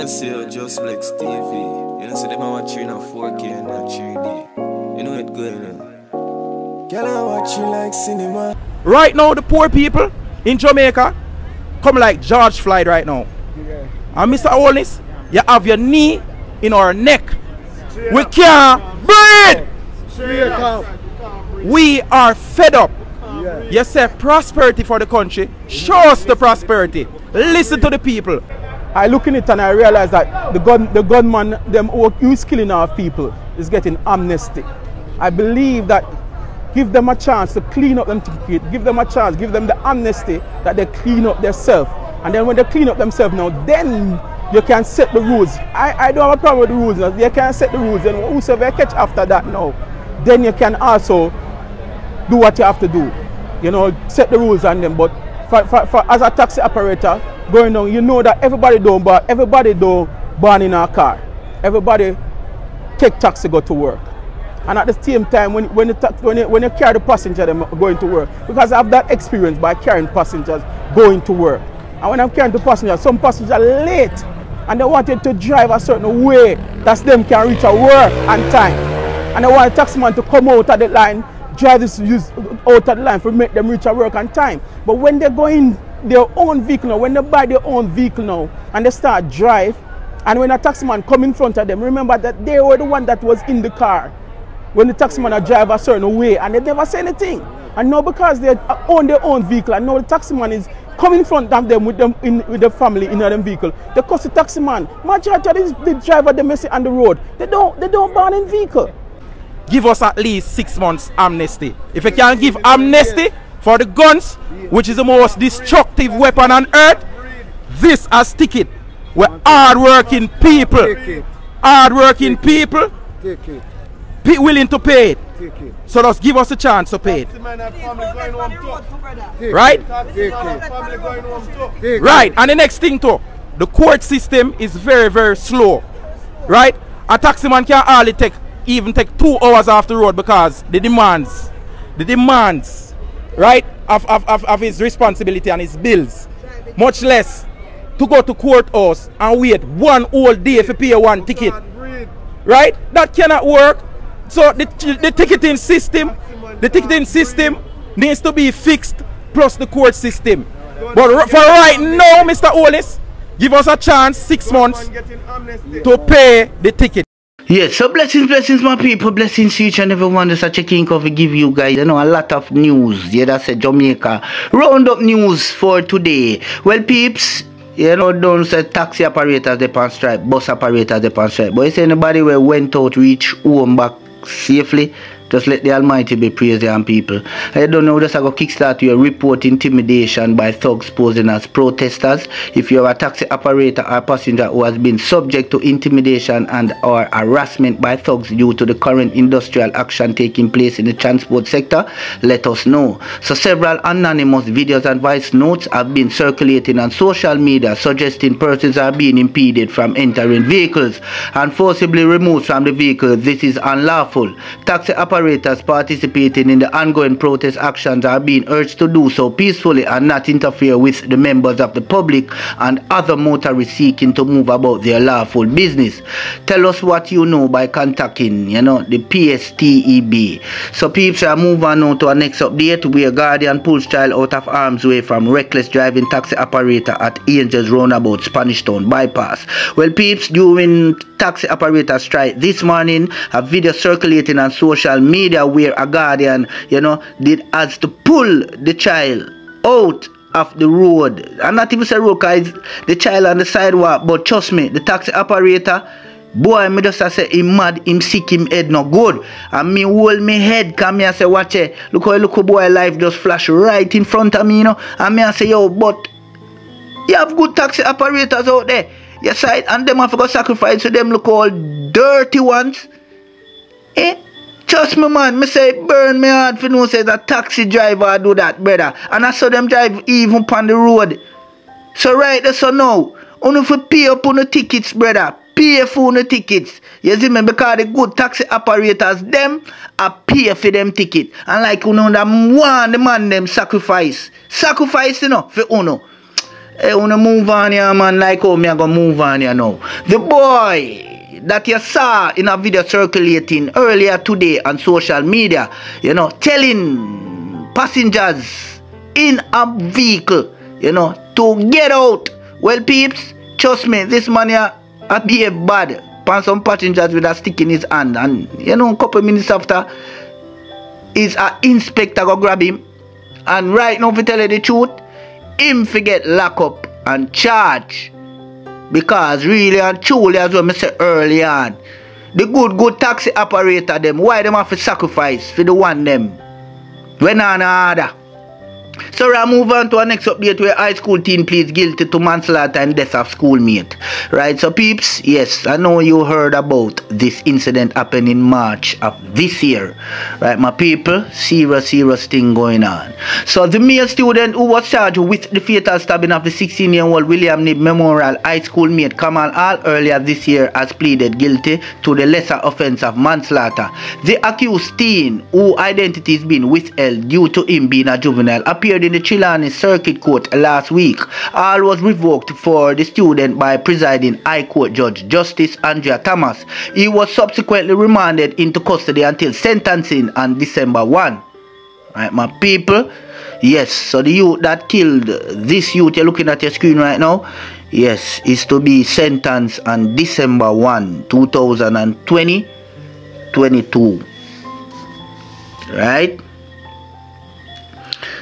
I see you just like TV. You know, see them watch you in a 4K and a 3D. You know it good, you know. Can I watch you like cinema? Right now, the poor people in Jamaica come like George Floyd right now. Yeah. And Mr. Holness, you have your knee in our neck. We can't breathe. We are fed up. You say prosperity for the country. Show us the prosperity. Listen to the people. I look in it and I realize that the gunman, them who is killing our people, is getting amnesty. I believe that give them a chance to clean up them ticket, give them a chance, give them the amnesty that they clean up themselves. And then when they clean up themselves now, then you can set the rules. I don't have a problem with the rules now. They can set the rules, and whosoever catch after that now, then you can also do what you have to do. You know, set the rules on them. But for as a taxi operator going on, you know that everybody don't burn in our car. Everybody take taxi go to work. And at the same time, when you carry the passenger, them going to work. Because I have that experience by carrying passengers going to work. And when I'm carrying the passengers, some passengers are late and they wanted to drive a certain way that them can reach a work on time. And they want a taximan to come out of the line, drive this out of the line for make them reach a work on time. But when they go in their own vehicle now, when they buy their own vehicle now and they start drive, and when a taximan come in front of them, remember that they were the one that was in the car when the taximan drive a certain way and they never say anything. And now because they own their own vehicle and now the taximan is coming in front of them with the family in their vehicle, they cost the taximan. Majority of the driver they mess it on the road. They don't burn in vehicle. Give us at least 6 months amnesty. If you can give amnesty for the guns, which is the most destructive weapon on earth, this as ticket. We're hard-working people. Hard-working people willing to pay it. So just give us a chance to pay it. Right? Right. And the next thing too, the court system is very, very slow. Right? A taximan can hardly even take 2 hours off the road because the demands, right, of his responsibility and his bills. Much less to go to courthouse and wait 1 whole day for pay 1 ticket. Right? That cannot work. So the ticketing system needs to be fixed, plus the court system. But for right now, Mr. Holness, give us a chance, 6 months, to pay the ticket. Yes, so blessings my people, blessings to each and everyone. Just a checking coffee give you guys, you know, a lot of news. Yeah, that's a Jamaica roundup news for today. Well, peeps, you know, don't say taxi operators they on strike, bus operators they on strike. But if anybody who went out reach home back safely, just let the Almighty be praised and people. I don't know, just I go kickstart your report intimidation by thugs posing as protesters. If you're a taxi operator or passenger who has been subject to intimidation and or harassment by thugs due to the current industrial action taking place in the transport sector, let us know. So several anonymous videos and voice notes have been circulating on social media suggesting persons are being impeded from entering vehicles and forcibly removed from the vehicle. This is unlawful. Taxi operators participating in the ongoing protest actions are being urged to do so peacefully and not interfere with the members of the public and other motorists seeking to move about their lawful business. Tell us what you know by contacting, you know, the PSTEB. So peeps, I move on now to our next update where Guardian pulls child out of harm's way from reckless driving taxi operator at Angels Roundabout, Spanish Town bypass. Well, peeps, during taxi operator strike this morning, a video circulating on social media where a Guardian, you know, has to pull the child out of the road. And not even say road, because the child on the sidewalk, but trust me, the taxi operator, boy, me just say him mad, him sick, him head no good. And me hold me head, come here, say watch it, look how boy life just flash right in front of me, you know. And me I say, yo, but you have good taxi operators out there. Yes, right, and them have to go sacrifice to them look all dirty ones. Eh? Trust me, man, me say burn me hard for no say that taxi driver do that, brother. And I saw them drive even upon the road. So right there, so now, only for pay up on the tickets, brother. Pay for the tickets. You see me, because the good taxi operators, them, are pay for them ticket. And like, you know, them one, the man, them sacrifice. Sacrifice, you know, for uno. Hey, wanna move on here, man, like how me I gonna move on here now. The boy that you saw in a video circulating earlier today on social media, you know, telling passengers in a vehicle, you know, to get out. Well, peeps, trust me, this man here behave bad. Pan some passengers with a stick in his hand, and you know, a couple minutes after, is an inspector go grab him, and right now, if you tell you the truth, him forget lock up and charge. Because really and truly, as what I said early on, the good taxi operator them, why them have to sacrifice for the one them when on order. So I move on to our next update where high school teen pleads guilty to manslaughter and death of schoolmate. Right, so peeps, yes, I know you heard about this incident happened in March of this year. Right, my people, serious thing going on. So the male student who was charged with the fatal stabbing of the 16-year-old William Nib Memorial High School mate Kamal Al earlier this year has pleaded guilty to the lesser offense of manslaughter. The accused teen, whose identity has been withheld due to him being a juvenile, appeared in the Chilani Circuit Court last week. All was revoked for the student by presiding High Court Judge Justice Andrea Thomas. He was subsequently remanded into custody until sentencing on December 1. Right, my people? Yes, so the youth that killed this youth you're looking at your screen right now, yes, is to be sentenced on December 1, 2022. Right?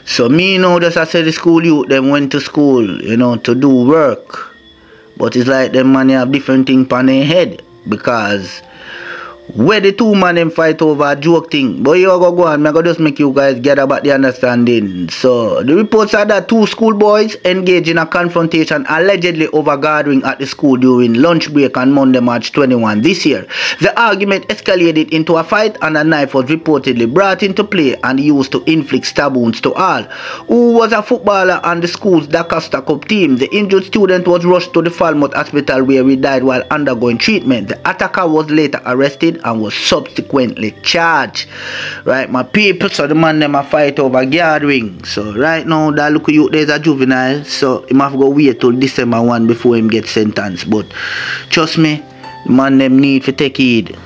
So me know just I said the school youth them went to school, you know, to do work. But it's like them man have different things on their head. Because where the two man them fight over a joke thing. But you go on, I go just make you guys get about the understanding. So the reports are that two schoolboys engaged in a confrontation allegedly over gathering at the school during lunch break on Monday, March 21 this year. The argument escalated into a fight and a knife was reportedly brought into play and used to inflict stab wounds to Al, who was a footballer on the school's Dacosta Cup team. The injured student was rushed to the Falmouth Hospital where he died while undergoing treatment. The attacker was later arrested and was subsequently charged. Right, my people, so the man them a fight over gathering. So right now that look you there's a juvenile, so he must go wait till December 1 before him get sentenced. But trust me, the man them need to take heed.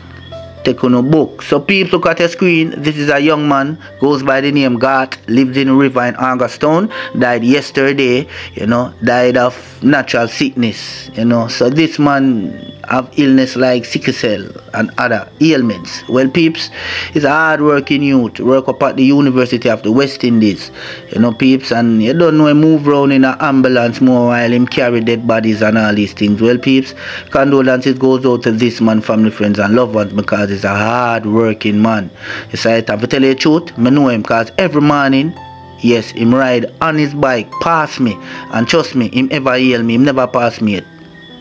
Take on a book. So people look at your screen. This is a young man, goes by the name Gart, lives in a river in Angerstown, died yesterday, you know, died of natural sickness, you know. So this man have illness like sickle cell and other ailments. Well, peeps, he's a hard-working youth, work up at the University of the West Indies, you know, peeps, and you don't know him move around in an ambulance more while him carry dead bodies and all these things. Well, peeps, condolences goes out to this man, family, friends, and loved ones because he's a hard-working man. Yes, I have to tell you the truth, I know him because every morning, yes, him ride on his bike past me, and trust me, him ever hail me, him never pass me yet.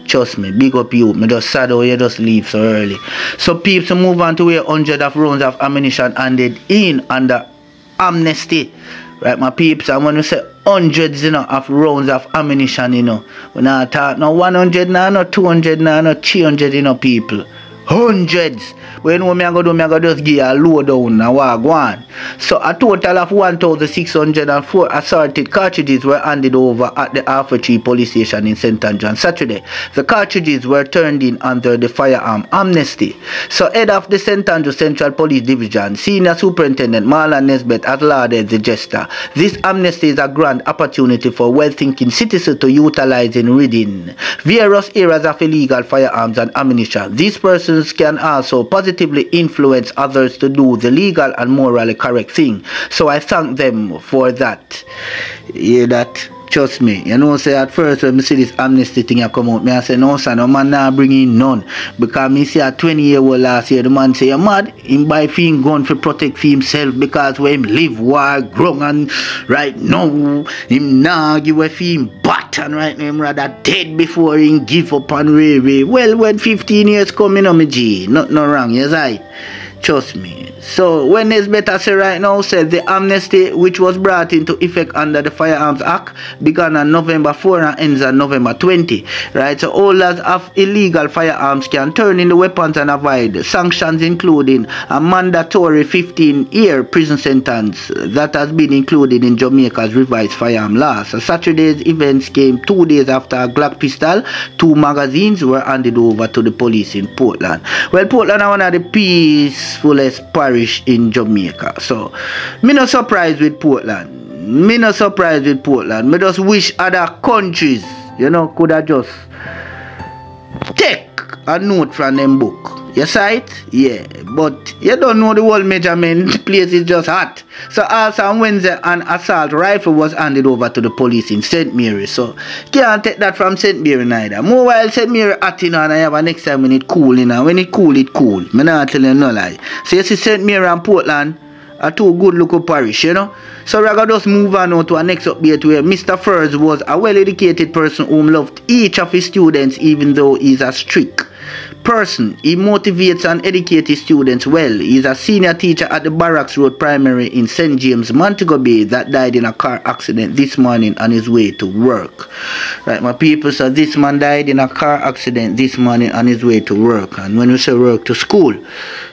Trust me, big up you. Me just sad how you just leave so early. So people move on to where 100 of rounds of ammunition handed in under amnesty. Right, my peeps, and when we say hundreds, you know, of rounds of ammunition, you know, we're not talking no 100 now, no 200 now, no 300, you know, people. Hundreds. When I go do, I go just give a low down and walk on. So a total of 1,604 assorted cartridges were handed over at the Alpha Tree police station in St. Andrews on Saturday. The cartridges were turned in under the firearm amnesty. So head of the St. Andrews Central Police Division, Senior Superintendent Marlon Nesbitt has lauded the gesture. This amnesty is a grand opportunity for well-thinking citizens to utilize in reading various areas of illegal firearms and ammunition. These persons can also positively influence others to do the legal and morally correct thing. So I thank them for that. Yeah, that. Trust me, you know, say at first when I see this amnesty thing I come out, me I say no son, no man not bring in none. Because me see a 20-year-old last year, the man say you mad, him buy film gun for protect for himself because when him live war grown and right now him nah give a film bat and right now him rather dead before him give up on railway. Well, when 15 years come in on me G, nothing wrong, yes I. Trust me. So when it's better say right now, said the amnesty which was brought into effect under the Firearms Act began on November 4 and ends on November 20. Right, so holders of illegal firearms can turn in the weapons and avoid sanctions, including a mandatory 15-year prison sentence that has been included in Jamaica's revised firearm law. So Saturday's events came 2 days after a Glock pistol, 2 magazines were handed over to the police in Portland. Well, Portland is one of the peacefulest parish in Jamaica. So, me not surprised with Portland. Me not surprised with Portland. Me just wish other countries, you know, could have just take a note from them book. You saw it? Yeah. But you don't know the whole measurement. Place is just hot. So also on Wednesday, an assault rifle was handed over to the police in St. Mary. So can't take that from St. Mary neither. More while St. Mary hot, you know, and I have a next time when it cool, you know. When it cool, it cool. Me not tell you no lie. So you see St. Mary and Portland are two good local parish, you know. So we're going to just move on now to our next update where Mr. Furs was a well-educated person who loved each of his students even though he's a strict person. He motivates and educates his students well. He's a senior teacher at the Barracks Road Primary in St. James, Montego Bay that died in a car accident this morning on his way to work. Right, my people, so this man died in a car accident this morning on his way to work. And when we say work, to school.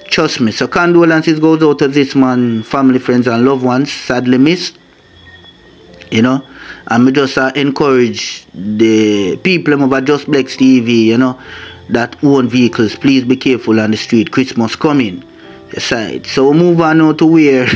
Trust me. So condolences goes out to this man, family, friends and loved ones, sadly missed. You know, and we just encourage the people over Just Blex TV, you know, that own vehicles, please be careful on the street. Christmas coming. Aside. So move on now to where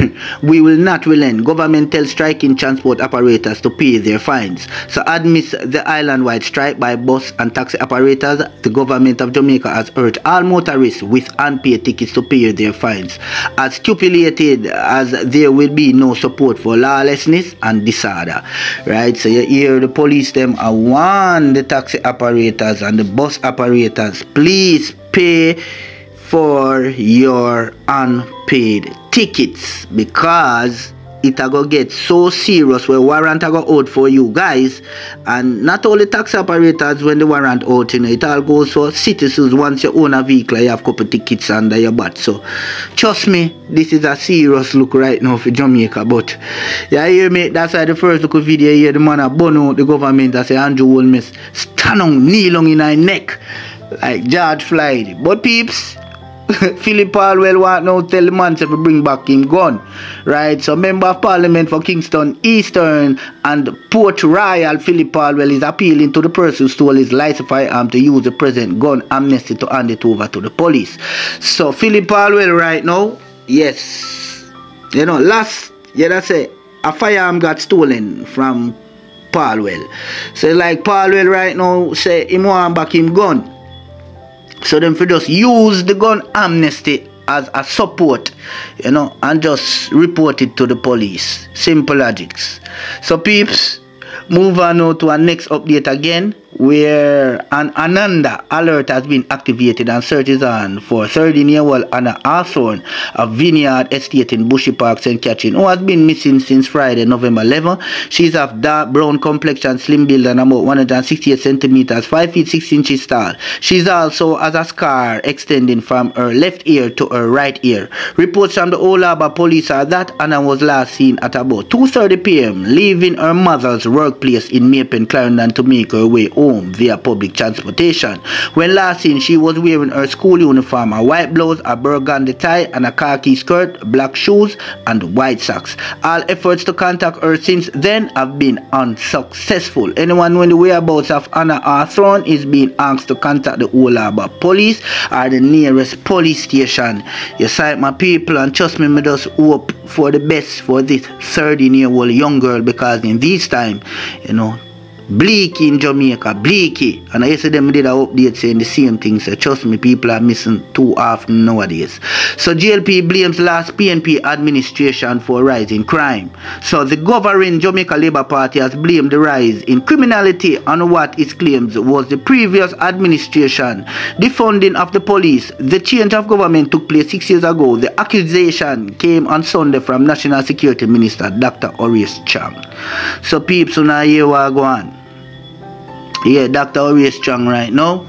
we will not relent. Government tells striking transport operators to pay their fines. So amidst the island-wide strike by bus and taxi operators, the government of Jamaica has urged all motorists with unpaid tickets to pay their fines, as stipulated as there will be no support for lawlessness and disorder. Right, so you hear the police them warn the taxi operators and the bus operators, please pay for your unpaid tickets, because it a go get so serious where warrant a go out for you guys. And not only taxi operators when the warrant out, you know, it all goes for citizens. Once you own a vehicle, you have couple tickets under your butt. So trust me, this is a serious look right now for Jamaica. But yeah, hear me, that's why the first look video here, the man a bun out the government and say Andrew Holmes stand on, kneel on in our neck like George Floyd. But peeps, Philip Palwell want now tell the man to bring back him gun. Right, so member of parliament for Kingston Eastern and Port Royal, Philip Palwell, is appealing to the person who stole his licensed firearm to use the present gun amnesty to hand it over to the police. So Philip Palwell right now, yes, you know, last year that's it, a firearm got stolen from Palwell. So like Palwell right now say him want back him gun. So them for just use the gun amnesty as a support, you know, and just report it to the police. Simple logics. So peeps, move on now to our next update again, where an Ananda alert has been activated and search is on for 13-year-old Anna Hawthorne of Vineyard Estate in Bushy Park, St. Catherine, who has been missing since Friday, November 11. She's of dark brown complexion, slim build, and about 168 centimeters, 5 feet 6 inches tall. She's also has a scar extending from her left ear to her right ear. Reports from the Old Harbour police are that Anna was last seen at about 2:30 p.m. leaving her mother's workplace in Maypen, Clarendon to make her way home via public transportation. When last seen, she was wearing her school uniform, a white blouse, a burgundy tie, and a khaki skirt, black shoes, and white socks. All efforts to contact her since then have been unsuccessful. Anyone knowing the whereabouts of Anna Hawthorne is being asked to contact the Old Harbour police or the nearest police station. You sight my people, and trust me, I just hope for the best for this 13-year-old young girl, because in this time, you know, bleaky in Jamaica, bleaky. And yesterday I did an update saying the same thing. So trust me, people are missing too often nowadays. So JLP blames last PNP administration for rising crime. So the governing Jamaica Labour Party has blamed the rise in criminality on what it claims was the previous administration. Defunding of the police. The change of government took place 6 years ago. The accusation came on Sunday from National Security Minister Dr. Horace Chang. So peeps, now here we go on. Yeah, Dr. Horace Chang right now,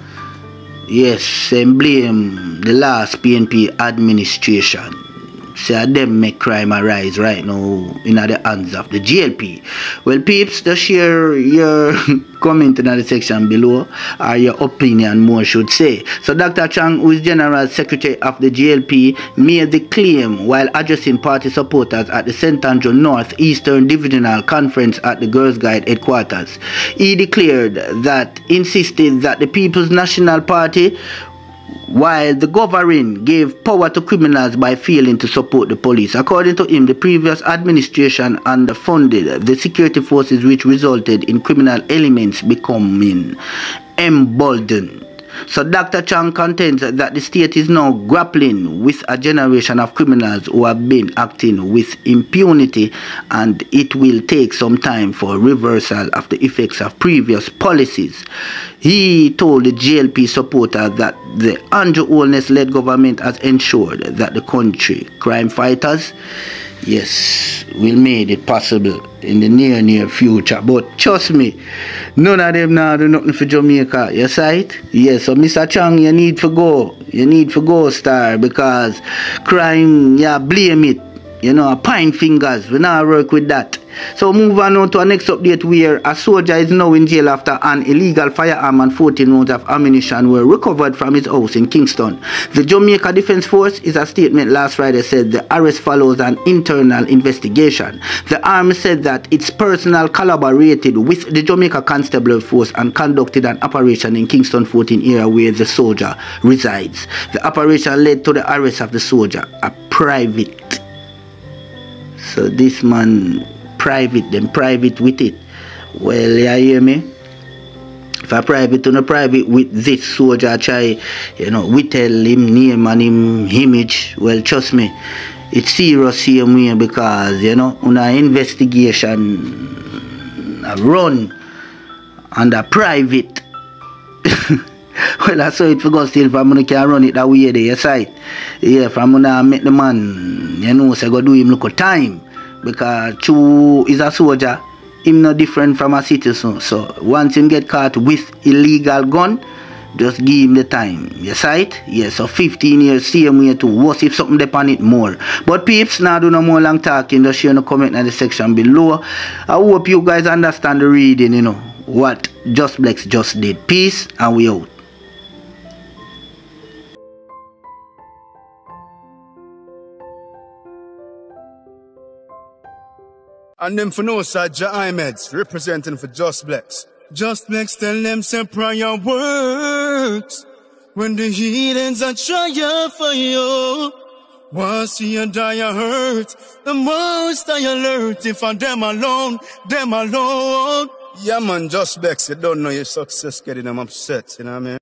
yes, and blame the last PNP administration say them make crime arise right now in the hands of the GLP. Well, peeps, just share your comment in the section below, or your opinion more should say. So Dr. Chang, who is General Secretary of the GLP, made the claim while addressing party supporters at the St. Andrew North Eastern Divisional Conference at the Girls Guide headquarters. He declared that, insisted that the People's National Party, while the governing, gave power to criminals by failing to support the police. According to him, the previous administration underfunded the security forces, which resulted in criminal elements becoming emboldened. So Dr. Chang contends that the state is now grappling with a generation of criminals who have been acting with impunity, and it will take some time for reversal of the effects of previous policies. He told the GLP supporters that the Andrew Holness-led government has ensured that the country crime fighters, yes, will make it possible in the near future. But trust me, none of them now do nothing for Jamaica. You see it? Yes, so Mr. Chang, you need to go. You need to go, star, because crime, yeah, blame it. You know, pine fingers. We now work with that. So move on now to our next update, where a soldier is now in jail after an illegal firearm and 14 rounds of ammunition were recovered from his house in Kingston. The Jamaica Defence Force, in a statement last Friday, said the arrest follows an internal investigation. The army said that its personnel collaborated with the Jamaica Constabulary Force and conducted an operation in Kingston 14 area where the soldier resides. The operation led to the arrest of the soldier, a private. So this man private, them private with it. Well, you hear me? If I private to no private with this soldier, I try, you know, we tell him name and him image. Well, trust me, it's serious same way, because, you know, on an investigation run under private. Well, I saw it for God still, from when I can run it that way there, you see. Yeah, from when I met the man, you know, so I go do him look at time. Because Chu is a soldier, him no different from a citizen. So once him get caught with illegal gun, just give him the time. You see it? Yeah, so 15 years, same way too. What if something depend it more? But peeps, now do no more long talking, just share no comment in the section below. I hope you guys understand the reading, you know, what Just Blacks just did. Peace, and we out. And them for no side, Ahmeds, representing for Just Blacks. Just Blacks tell them say prayer works. When the heathens are trying for you, once you die you hurt, the most I alert. If I them alone, them alone. Yeah man, Just Blacks, you don't know your success getting them upset, you know what I mean?